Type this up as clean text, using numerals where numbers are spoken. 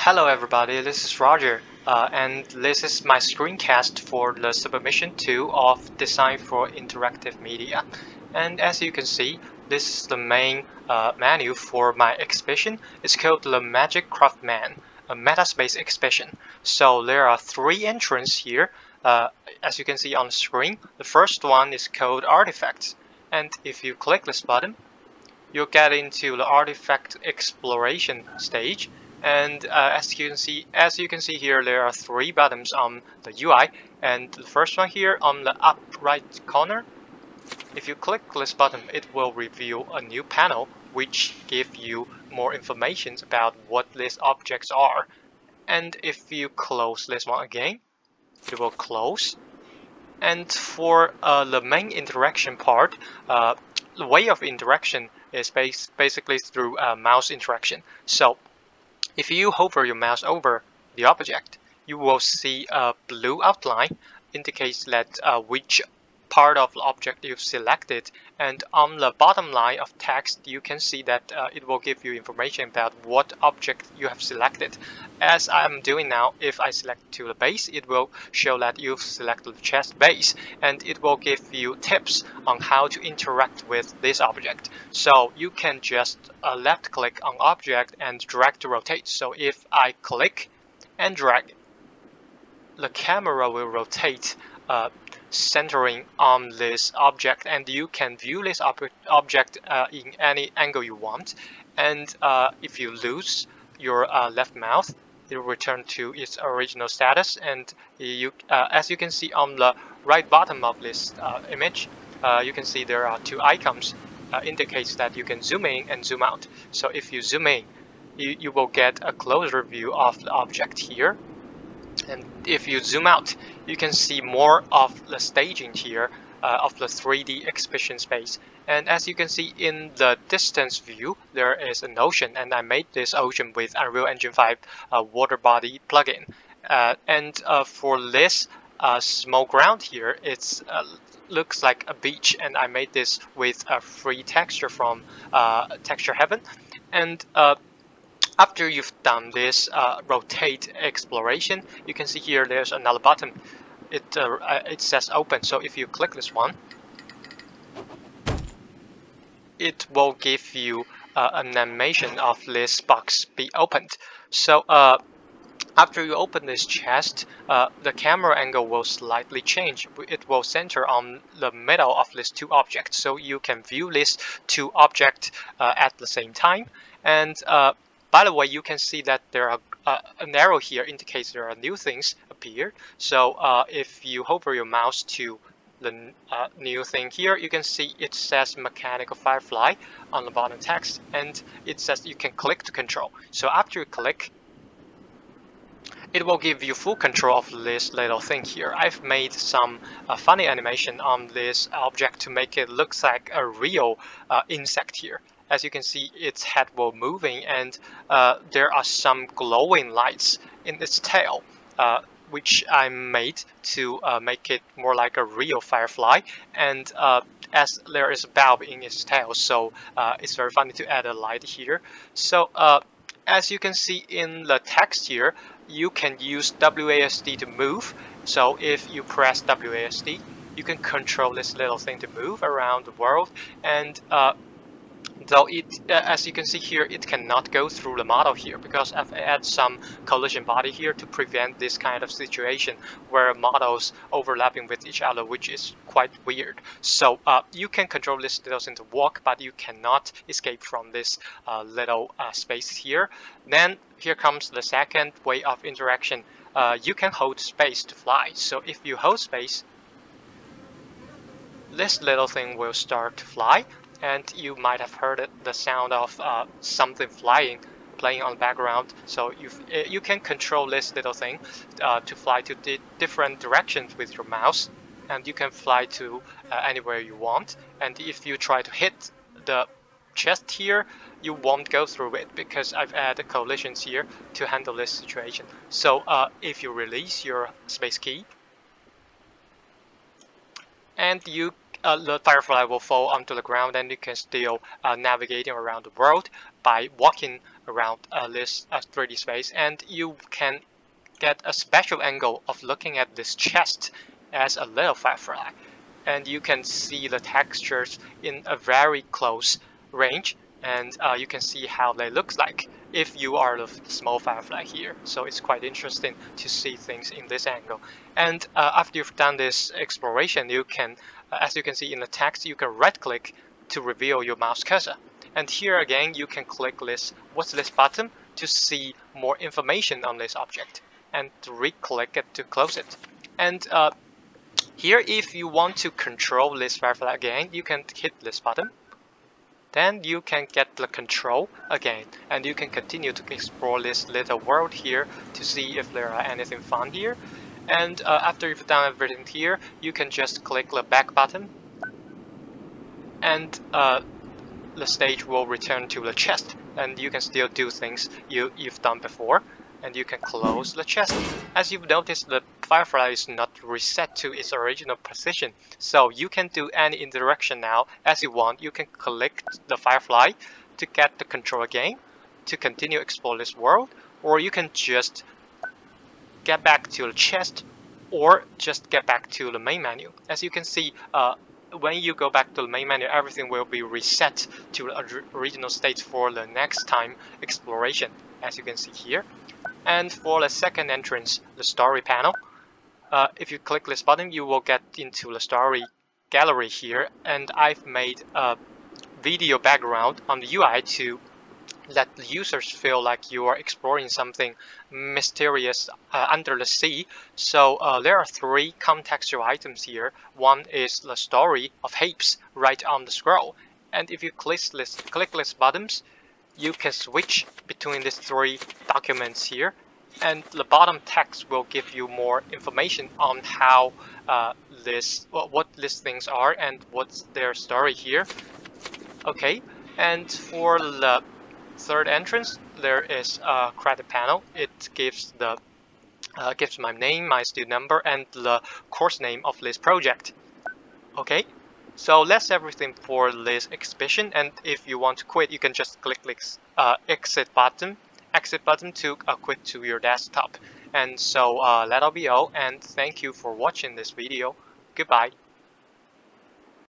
Hello everybody, this is Roger, and this is my screencast for the Submission 2 of Design for Interactive Media. And as you can see, this is the main menu for my exhibition. It's called the Magic Craftman, a Metaspace exhibition. So there are three entrances here, as you can see on the screen. The first one is called Artifacts, and if you click this button, you'll get into the artifact exploration stage. And as you can see here, there are three buttons on the UI, and the first one here on the up right corner, if you click this button, it will reveal a new panel which give you more information about what these objects are. And if you close this one again, it will close. And for the main interaction part, the way of interaction is basically through mouse interaction. So if you hover your mouse over the object, you will see a blue outline indicates that which part of the object you've selected, and on the bottom line of text you can see that it will give you information about what object you have selected. As I'm doing now, if I select to the base, it will show that you've selected the chest base, and it will give you tips on how to interact with this object. So you can just left click on object and drag to rotate. So if I click and drag, the camera will rotate centering on this object, and you can view this object in any angle you want. And if you lose your left mouse, it will return to its original status. And as you can see on the right bottom of this image, you can see there are two icons indicates that you can zoom in and zoom out. So if you zoom in, you will get a closer view of the object here. And if you zoom out, you can see more of the staging here of the 3D exhibition space. And as you can see in the distance view, there is an ocean, and I made this ocean with Unreal Engine 5 water body plugin. And for this small ground here, it looks like a beach, and I made this with a free texture from Texture Heaven. And after you've done this rotate exploration, you can see here there's another button. It says open. So if you click this one, it will give you an animation of this box be opened. So after you open this chest, the camera angle will slightly change. It will center on the middle of these two objects, so you can view these two objects at the same time. And by the way, you can see that there are an arrow here indicates there are new things appeared. So if you hover your mouse to the new thing here, you can see it says Mechanical Firefly on the bottom text, and it says you can click to control. So after you click, it will give you full control of this little thing here. I've made some funny animation on this object to make it look like a real insect here. As you can see, its head will moving, and there are some glowing lights in its tail, which I made to make it more like a real firefly. And as there is a bulb in its tail, so it's very funny to add a light here. So as you can see in the text here, you can use WASD to move. So if you press WASD, you can control this little thing to move around the world. And though as you can see here, it cannot go through the model here because I've added some collision body here to prevent this kind of situation where models overlapping with each other, which is quite weird. So you can control this little thing to walk, but you cannot escape from this little space here. Then here comes the second way of interaction. You can hold space to fly. So if you hold space, this little thing will start to fly. And you might have heard the sound of something flying, playing on the background. So you can control this little thing to fly to different directions with your mouse, and you can fly to anywhere you want. And if you try to hit the chest here, you won't go through it because I've added collisions here to handle this situation. So if you release your space key, and the firefly will fall onto the ground, and you can still navigating around the world by walking around this 3D space, and you can get a special angle of looking at this chest as a little firefly, and you can see the textures in a very close range, and you can see how they look like if you are the small firefly here. So it's quite interesting to see things in this angle. And after you've done this exploration, you can, as you can see in the text, you can right click to reveal your mouse cursor. And here again, you can click this what's this button to see more information on this object, and to re-click it to close it. And here, if you want to control this firefly again, you can hit this button. Then you can get the control again, and you can continue to explore this little world here to see if there are anything fun here. And after you've done everything here, you can just click the back button, and the stage will return to the chest, and you can still do things you've done before. And you can close the chest. As you've noticed, the firefly is not reset to its original position, so you can do any interaction now as you want. You can click the firefly to get the control again, to continue explore this world, or you can just get back to the chest, or just get back to the main menu. As you can see, when you go back to the main menu, everything will be reset to the original state for the next time exploration, as you can see here. And for the second entrance, the story panel, if you click this button, you will get into the story gallery here, and I've made a video background on the UI to let the users feel like you are exploring something mysterious under the sea. So there are 3 contextual items here. One is the story of Hapes right on the scroll, and if you click this buttons, you can switch between these 3 documents here, and the bottom text will give you more information on how what these things are and what's their story here. Okay, and for the third entrance, there is a credit panel. It gives the gives my name, my student number, and the course name of this project. Okay. So that's everything for this exhibition, and if you want to quit, you can just click this exit button to quit to your desktop. And so that'll be all, and thank you for watching this video. Goodbye.